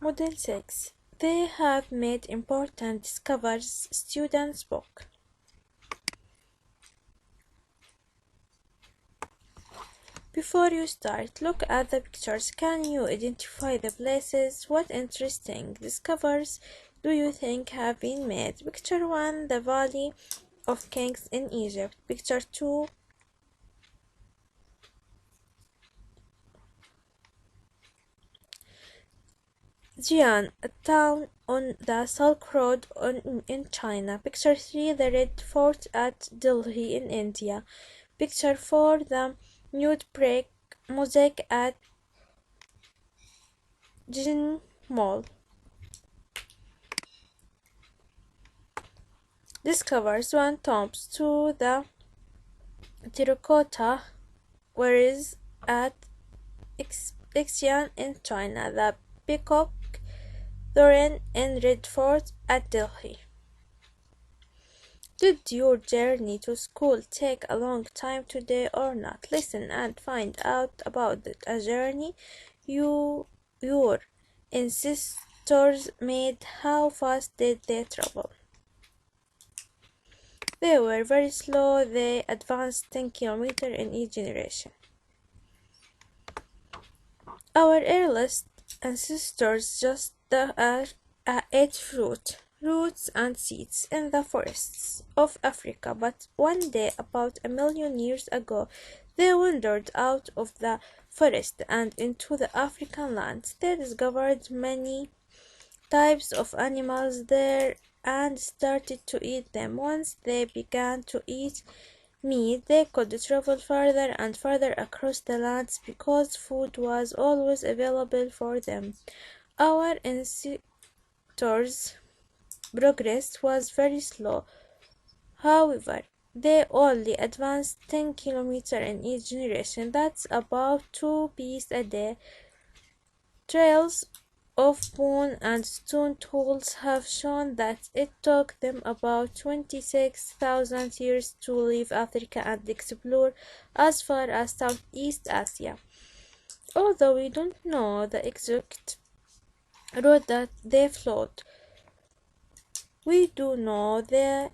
Model 6. They have made important discoveries. Students' book. Before you start, look at the pictures. Can you identify the places? What interesting discoveries do you think have been made? Picture 1, the Valley of Kings in Egypt. Picture 2, Xi'an, a town on the Silk Road in China. Picture 3, the Red Fort at Delhi in India. Picture 4, the nude brick mosaic at Jin Mall. Discovers 1 tombs, 2, the terracotta warriors at Xi'an in China, the peacock throne in Red Fort at Delhi. Did your journey to school take a long time today or not? Listen and find out about a journey your ancestors made. How fast did they travel? They were very slow. They advanced 10 kilometers in each generation. Our earliest ancestors just ate roots and seeds in the forests of Africa, but one day, about 1,000,000 years ago, they wandered out of the forest and into the African lands. They discovered many types of animals there and started to eat them. Once they began to eat meat, they could travel further and further across the lands because food was always available for them. Our ancestors' progress was very slow. However, they only advanced 10 kilometers in each generation. That's about 2 bees a day. Trails of bone and stone tools have shown that it took them about 26,000 years to leave Africa and explore as far as Southeast Asia. Although we don't know the exact road that they followed, we do know that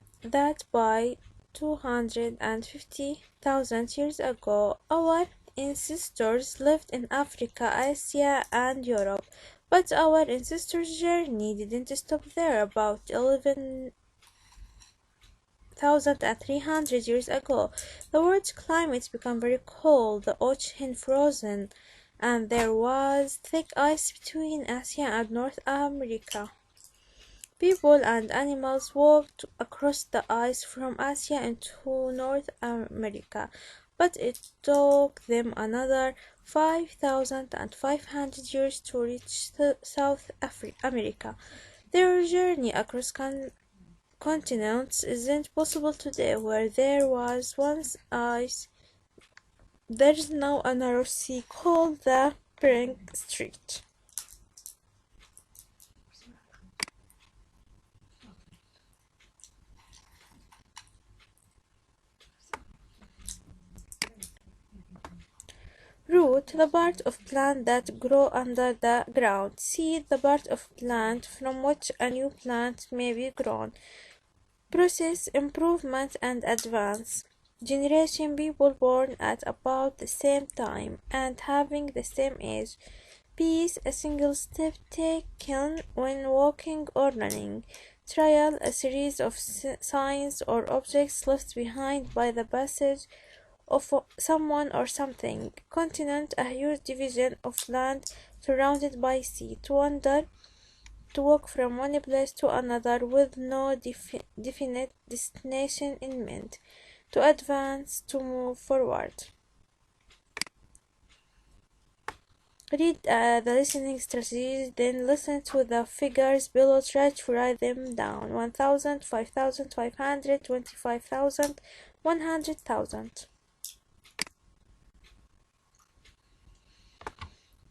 by 250,000 years ago, our ancestors lived in Africa, Asia, and Europe. But our ancestors' journey didn't stop there. About 11,300 years ago, the world's climate became very cold, the ocean frozen, and there was thick ice between Asia and North America. People and animals walked across the ice from Asia into North America, but it took them another 5,500 years to reach South America. Their journey across continents isn't possible today. Where there was once ice, there is now a narrow sea called the Bering Strait. Root, the part of plant that grow under the ground. Seed, the part of plant from which a new plant may be grown. Process, improvement and advance. Generation, people born at about the same time and having the same age. Peace, a single step taken when walking or running. Trial, a series of signs or objects left behind by the passage of someone or something. Continent, a huge division of land surrounded by sea. To wander, to walk from one place to another with no definite destination in mind. To advance, to move forward. Read the listening strategies, then listen to the figures below. Try to write them down. 1,000, 5,000, 500, 25,000, 100,000.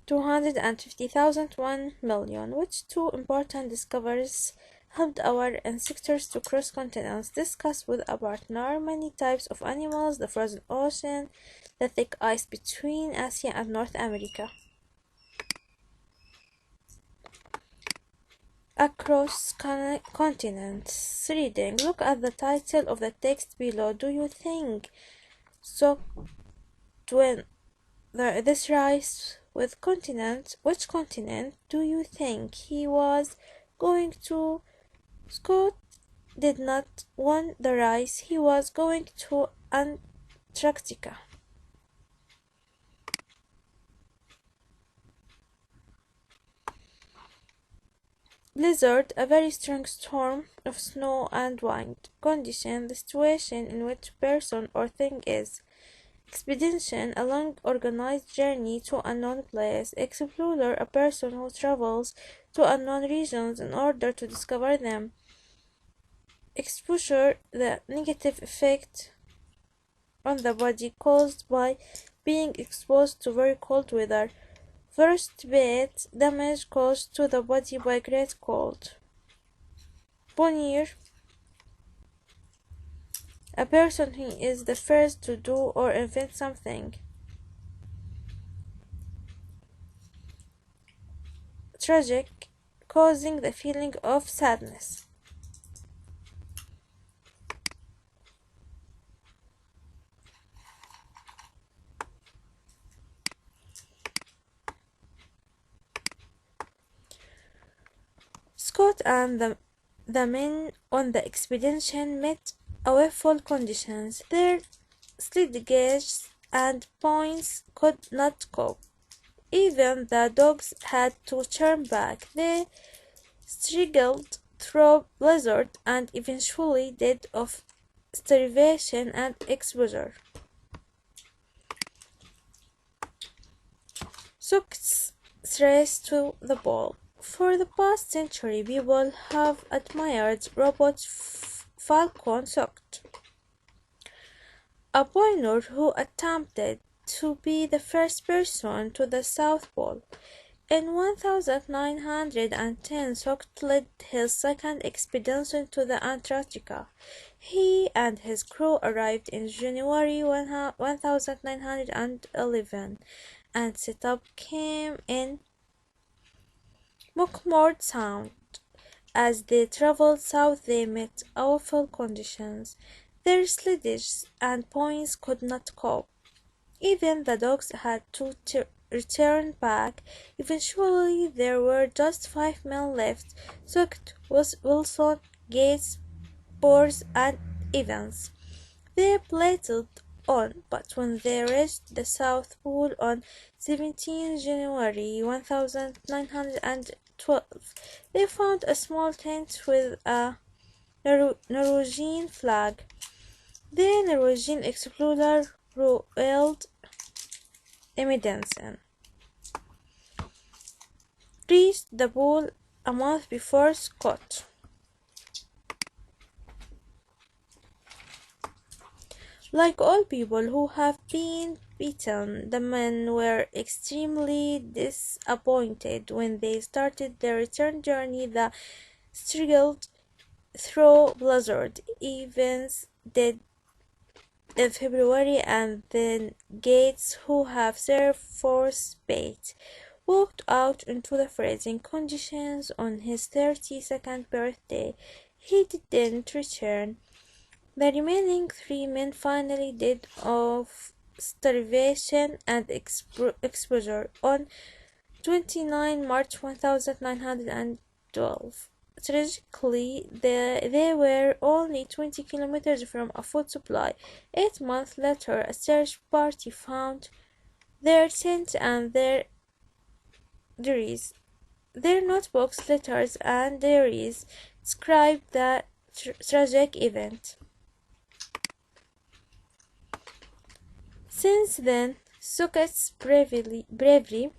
250,000, 1,000,000. Which two important discoveries helped our ancestors to cross continents? Discuss with a partner. Many types of animals, the frozen ocean, the thick ice between Asia and North America. across continents. Reading. Look at the title of the text below. Do you think so when this rise with continent? Which continent do you think he was going to? Scott did not want the rise. He was going to Antarctica. Blizzard, a very strong storm of snow and wind. Condition, the situation in which a person or thing is. Expedition, a long organized journey to a unknown place. Explorer, a person who travels to unknown regions in order to discover them. Exposure, the negative effect on the body caused by being exposed to very cold weather. Frostbite, damage caused to the body by great cold. Pioneer, a person who is the first to do or invent something. Tragic, causing the feeling of sadness. Scott and the men on the expedition met awful conditions. Their sledges and ponies could not cope. Even the dogs had to turn back. They struggled through blizzard and eventually died of starvation and exposure. Socks race to the pole. For the past century, people have admired robot Falcon Socked, a pioneer who attempted to be the first person to the South Pole. In 1910, Socked led his second expedition to the Antarctica. He and his crew arrived in January 1911 and set up camp in McMurdo Sound. As they traveled south, they met awful conditions. Their sledges and ponies could not cope. Even the dogs had to return back. Eventually, there were just 5 men left: Socked, Wilson, Gates, Bors, and Evans. They plodded on, but when they reached the South Pole on 17 January 1912, they found a small tent with a Norwegian flag. The Norwegian explorer Roald Amundsen reached the pole a month before Scott. Like all people who have been beaten, the men were extremely disappointed when they started their return journey. They struggled through blizzard. Evans did in February, and then Gates, who have served frostbite, walked out into the freezing conditions on his 32nd birthday. He didn't return. The remaining 3 men finally died of starvation and exposure on 29 March 1912. Tragically, they were only 20 kilometers from a food supply. 8 months later, a search party found their tent and their diaries. Their notebooks, letters, and diaries described the tragic event. Since then, Sockett's bravery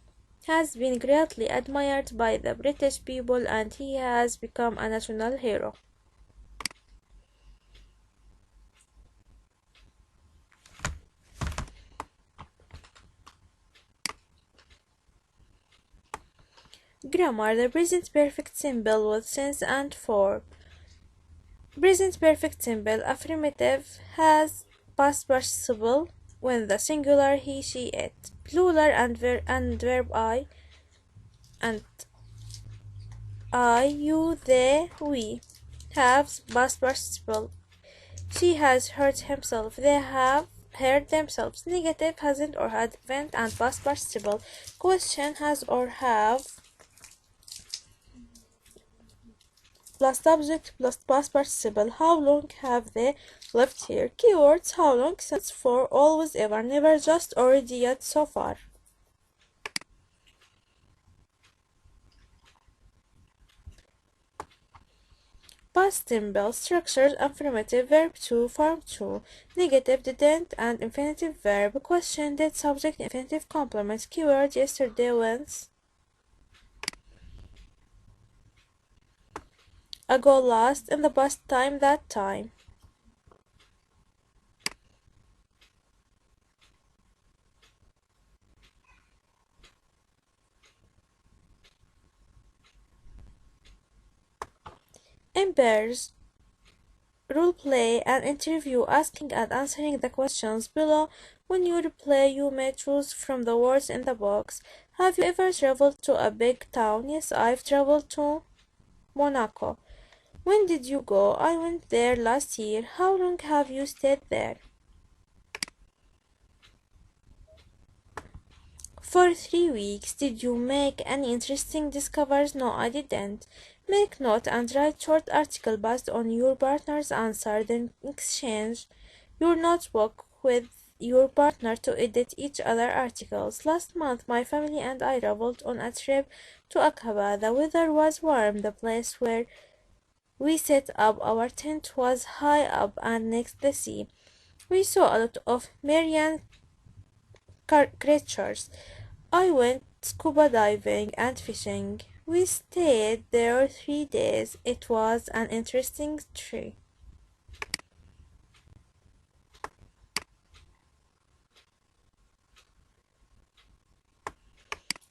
has been greatly admired by the British people, and he has become a national hero. Grammar. The present perfect simple with sense and form. Present perfect simple. Affirmative has past participle when the singular he, she, it. Plural and verb I and I, you, they, we. Have past participle. She has hurt himself. They have hurt themselves. Negative hasn't or hadn't and past participle. Question has or have plus subject plus past participle. How long have they lived here? Keywords how long, since, for, always, ever, never, just, already, yet, so far. Past simple structures affirmative verb to, farm to, negative didn't and infinitive verb. Question did subject infinitive complement. Keyword yesterday wins. Ago last in the past time that time. In pairs, role play an interview asking and answering the questions below. When you replay, you may choose from the words in the box. Have you ever traveled to a big town? Yes, I've traveled to Monaco. When did you go? I went there last year. How long have you stayed there? For 3 weeks. Did you make any interesting discoveries? No, I didn't. Make note and write short article based on your partner's answer, then exchange your notebook with your partner to edit each other articles. Last month my family and I traveled on a trip to Aqaba. The weather was warm. The place where we set up our tent was high up and next the sea. We saw a lot of marine creatures. I went scuba diving and fishing. We stayed there 3 days. It was an interesting trip.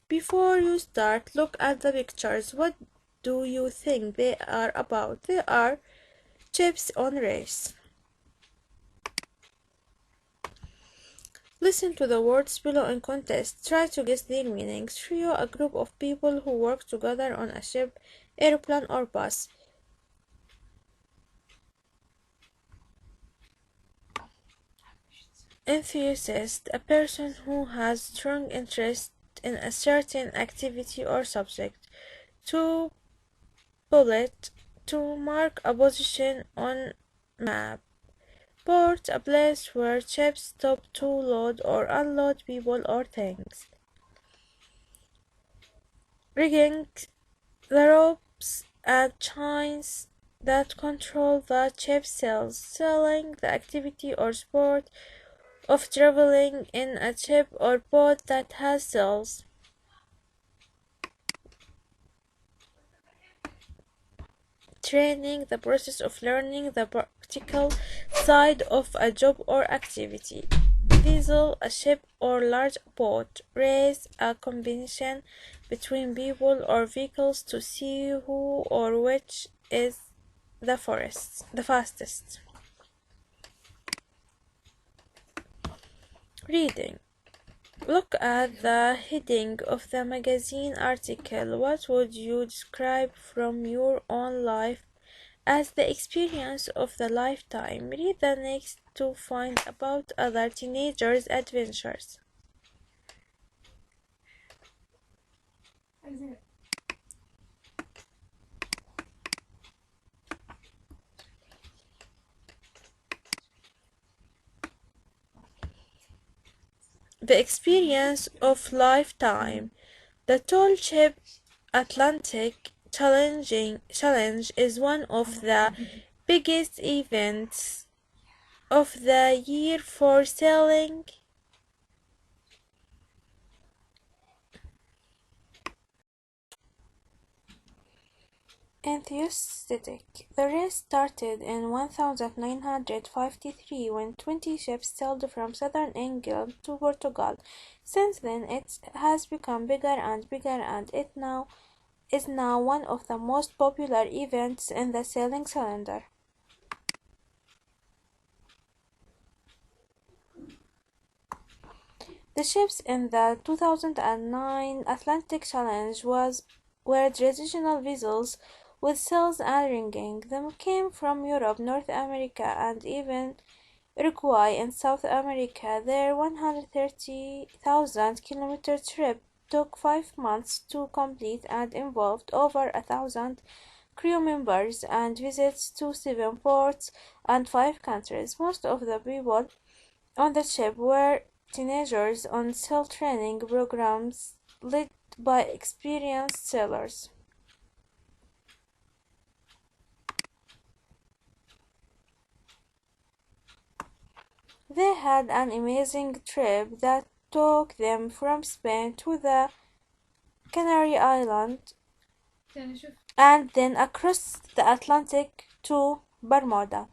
Before you start, look at the pictures. What do you think they are about? They are chips on race. Listen to the words below in context. Try to guess their meanings. Trio, a group of people who work together on a ship, airplane, or bus. Enthusiast, a person who has strong interest in a certain activity or subject. To bullet, to mark a position on map. Port, a place where ships stop to load or unload people or things. Rigging, the ropes and chains that control the ship's sails. Sailing, the activity or sport of traveling in a ship or boat that has sails. Training, the process of learning the practical side of a job or activity. Vessel, a ship or large boat. Race, a combination between people or vehicles to see who or which is the fastest. Reading. Look at the heading of the magazine article. What would you describe from your own life as the experience of the lifetime? Read the next to find about other teenagers' adventures. The experience of lifetime. The tall ship Atlantic challenge is one of the biggest events of the year for sailing. Enthusiastic. The race started in 1953 when 20 ships sailed from southern England to Portugal. Since then it has become bigger and bigger and it now is now one of the most popular events in the sailing calendar. The ships in the 2009 Atlantic Challenge was were traditional vessels with sails and rigging. Them came from Europe, North America, and even Uruguay in South America. Their 130,000-kilometer trip took 5 months to complete and involved over 1,000 crew members and visits to 7 ports and 5 countries. Most of the people on the ship were teenagers on sail training programs led by experienced sailors. They had an amazing trip that took them from Spain to the Canary Islands and then across the Atlantic to Bermuda.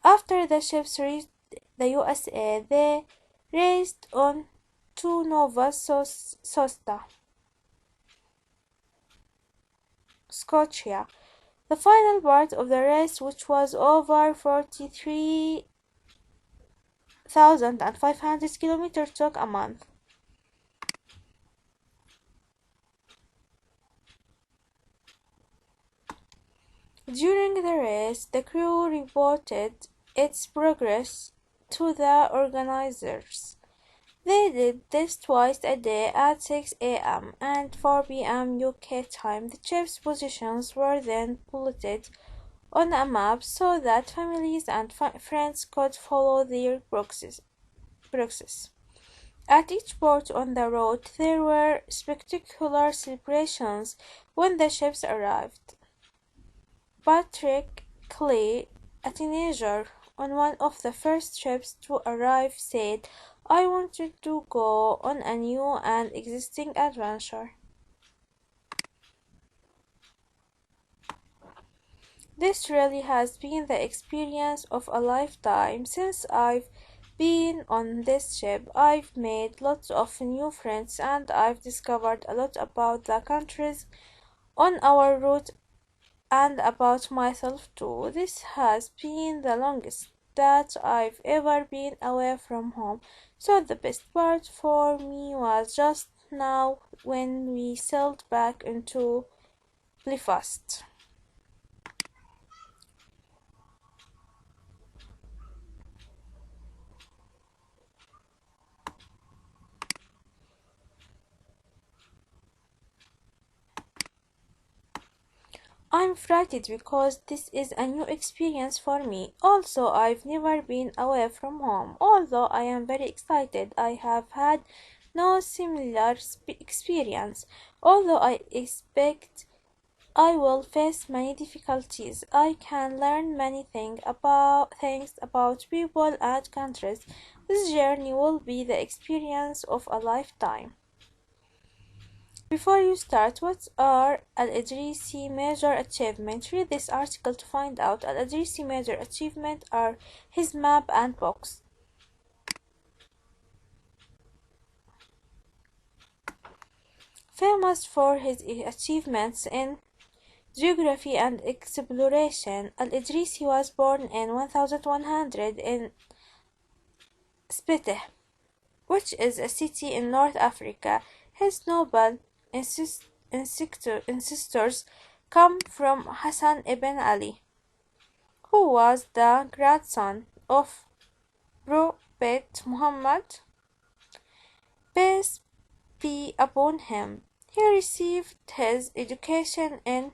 After the ships reached the USA, they raced on to Nova Scotia. The final part of the race, which was over 43,500 kilometers, took a month. During the race, the crew reported its progress to the organizers. They did this twice a day at 6 a.m. and 4 p.m. UK time. The ship's positions were then plotted on a map so that families and friends could follow their progress. At each port on the route, there were spectacular celebrations when the ships arrived. Patrick Clay, a teenager on one of the first ships to arrive, said, "I wanted to go on a new and exciting adventure." This really has been the experience of a lifetime. Since I've been on this ship, I've made lots of new friends and I've discovered a lot about the countries on our route and about myself too. This has been the longest that I've ever been away from home, so the best part for me was just now when we sailed back into Belfast. I'm frightened because this is a new experience for me. Also, I've never been away from home. Although I am very excited, I have had no similar experience. Although I expect I will face many difficulties, I can learn many things about people and countries. This journey will be the experience of a lifetime. Before you start, what are Al-Idrisi major achievements? Read this article to find out. Al-Idrisi major achievements are his map and books. Famous for his achievements in geography and exploration, Al-Idrisi was born in 1100 in Spete, which is a city in North Africa. His noble ancestors come from Hassan ibn Ali, who was the grandson of Prophet Muhammad, peace be upon him. He received his education in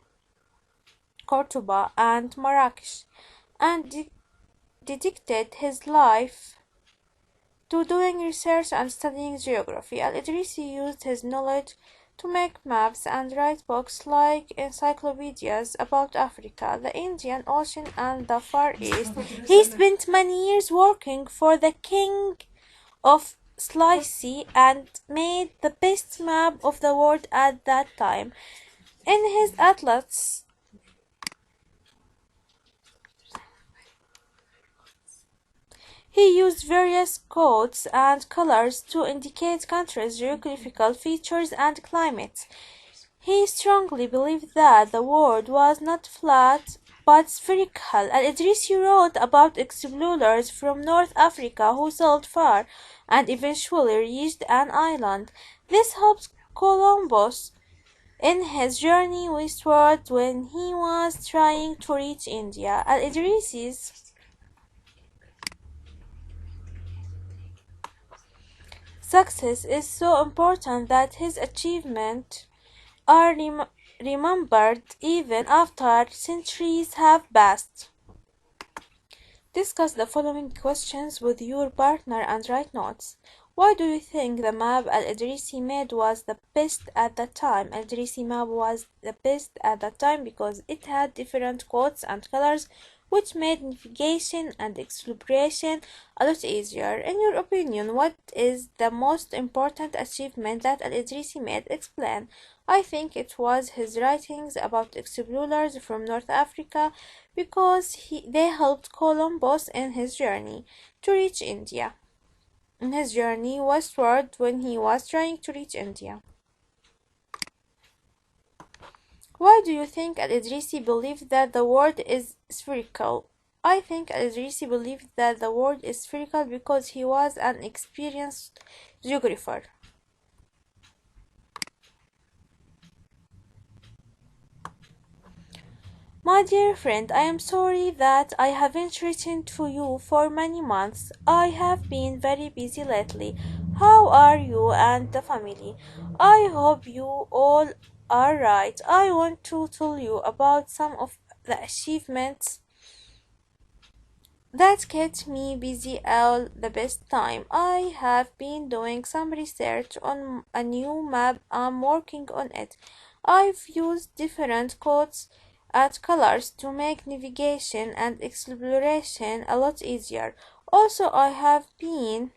Cordoba and Marrakesh and dedicated his life to doing research and studying geography. Al-Idrisi used his knowledge to make maps and write books like encyclopedias about Africa, the Indian Ocean, and the Far East. He spent many years working for the king of Sicily and made the best map of the world at that time. In his atlas, he used various codes and colors to indicate countries' geographical features and climates. He strongly believed that the world was not flat but spherical. Al-Idrisi wrote about explorers from North Africa who sailed far and eventually reached an island. This helped Columbus in his journey westward when he was trying to reach India. Al-Idrisi's success is so important that his achievements are remembered even after centuries have passed. Discuss the following questions with your partner and write notes. Why do you think the map Al-Idrisi made was the best at the time? Al-Idrisi map was the best at the time because it had different codes and colors, which made navigation and exploration a lot easier. In your opinion, what is the most important achievement that Al-Idrisi made? Explain. I think it was his writings about explorers from North Africa because they helped Columbus in his journey to reach India. In his journey westward when he was trying to reach India. Why do you think Al-Idrisi believed that the world is spherical? I think Al-Idrisi believed that the world is spherical because he was an experienced geographer. My dear friend, I am sorry that I haven't written to you for many months. I have been very busy lately. How are you and the family? I hope you all are right. I want to tell you about some of the achievements that kept me busy all the best time. I have been doing some research on a new map. I'm working on it. I've used different codes and colors to make navigation and exploration a lot easier. Also, I have been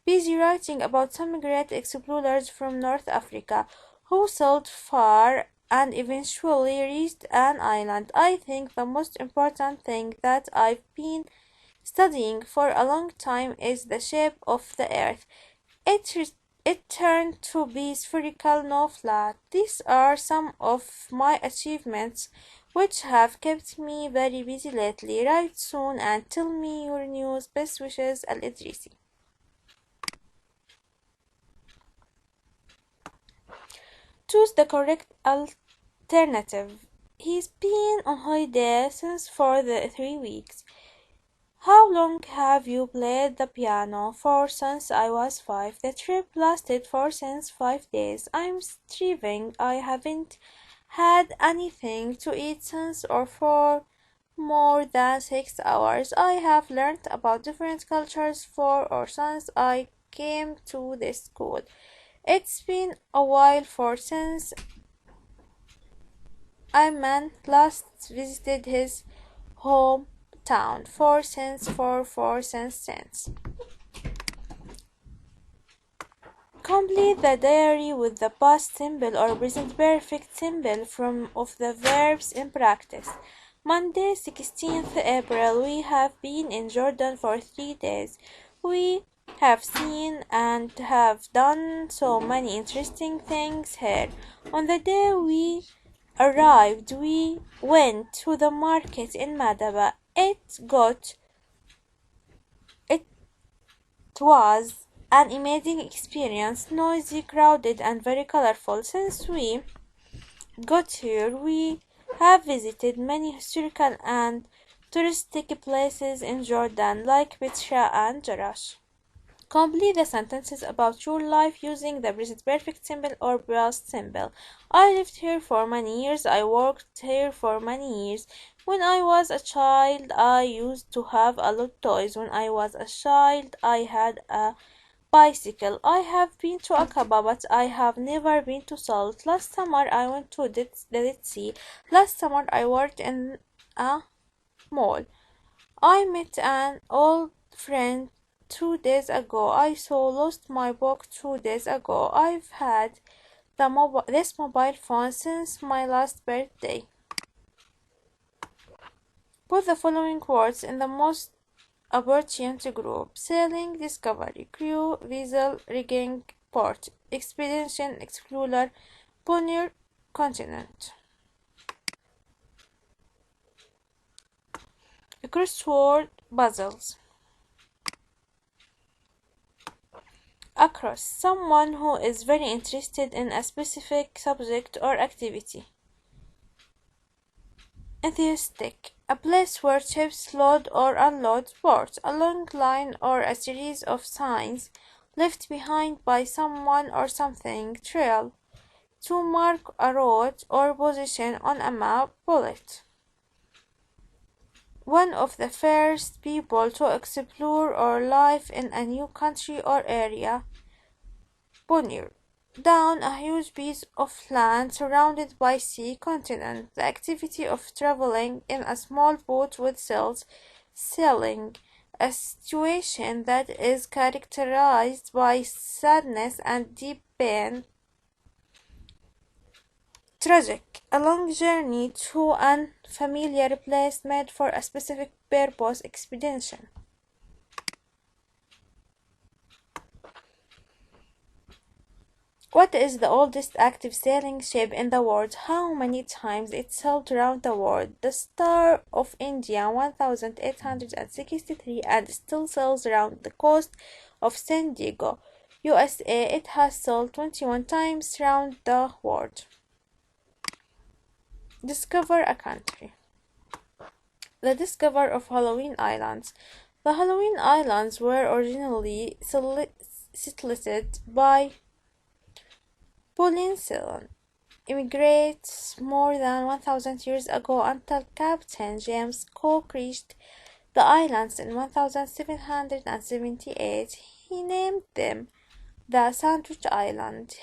busy writing about some great explorers from North Africa who sailed far and eventually reached an island. I think the most important thing that I've been studying for a long time is the shape of the earth. It turned to be spherical, no flat. These are some of my achievements which have kept me very busy lately. Write soon and tell me your news. Best wishes, Al-Idrisi. Choose the correct alternative. He's been on holiday since for the 3 weeks. How long have you played the piano for? Since I was 5. The trip lasted for since 5 days. I'm starving. I haven't had anything to eat since or for more than 6 hours. I have learned about different cultures for or since I came to this school. It's been a while for since Ayman last visited his hometown. 4 cents for 4 cents. Complete the diary with the past simple or present perfect simple from of the verbs in practice. Monday, 16th April. We have been in Jordan for 3 days. We have seen and have done so many interesting things here. On the day we arrived, we went to the market in Madaba. It was an amazing experience, noisy, crowded, and very colorful. Since we got here, we have visited many historical and touristic places in Jordan, like Petra and Jerash. Complete the sentences about your life using the present perfect simple or past simple. I lived here for many years. I worked here for many years. When I was a child, I used to have a lot of toys. When I was a child, I had a bicycle. I have been to Aqaba, but I have never been to Salt. Last summer, I went to the Dead Sea. Last summer, I worked in a mall. I met an old friend 2 days ago. I saw lost my book 2 days ago. I've had this mobile phone since my last birthday. Put the following words in the most appropriate group: sailing, discovery, crew, vessel, rigging, port, expedition, explorer, pioneer, continent. Crossword puzzles. Across, someone who is very interested in a specific subject or activity. Enthusiastic, a place where ships load or unload port, a long line or a series of signs left behind by someone or something. Trail, to mark a road or position on a map. Bullet, one of the first people to explore or live in a new country or area. Pioneer, down a huge piece of land surrounded by sea. Continent, the activity of traveling in a small boat with sails. Sailing, a situation that is characterized by sadness and deep pain. Tragic, a long journey to an unfamiliar place made for a specific purpose. Expedition. What is the oldest active sailing ship in the world? How many times it sailed around the world? The Star of India 1863 and still sails around the coast of San Diego, USA. It has sailed 21 times around the world. Discover a country. The discoverer of Halloween Islands. The Halloween Islands were originally settled by Polynesian immigrants more than 1,000 years ago until Captain James Cook reached the islands in 1778. He named them the Sandwich Islands.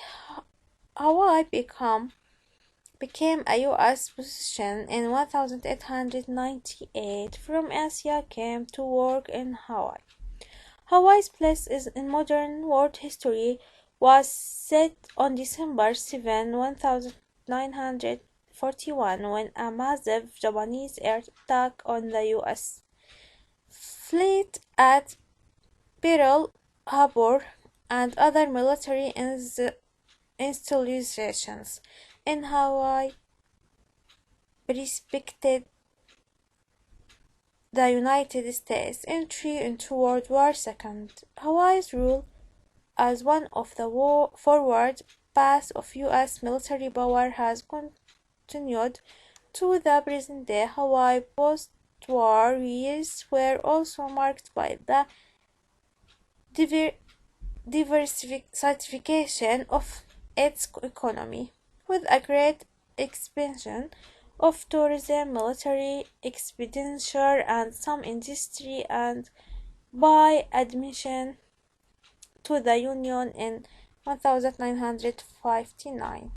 Hawaii became a U.S. possession in 1898. From Asia came to work in Hawaii. Hawaii's place in modern world history was set on December 7, 1941, when a massive Japanese air attack on the U.S. fleet at Pearl Harbor and other military installations in Hawaii precipitated the United States' entry into World War II. Hawaii's rule as one of the forward paths of U.S. military power has continued to the present day. Hawaii post-war years were also marked by the diversification of its economy, with a great expansion of tourism, military expenditure, and some industry, and by admission to the Union in 1959.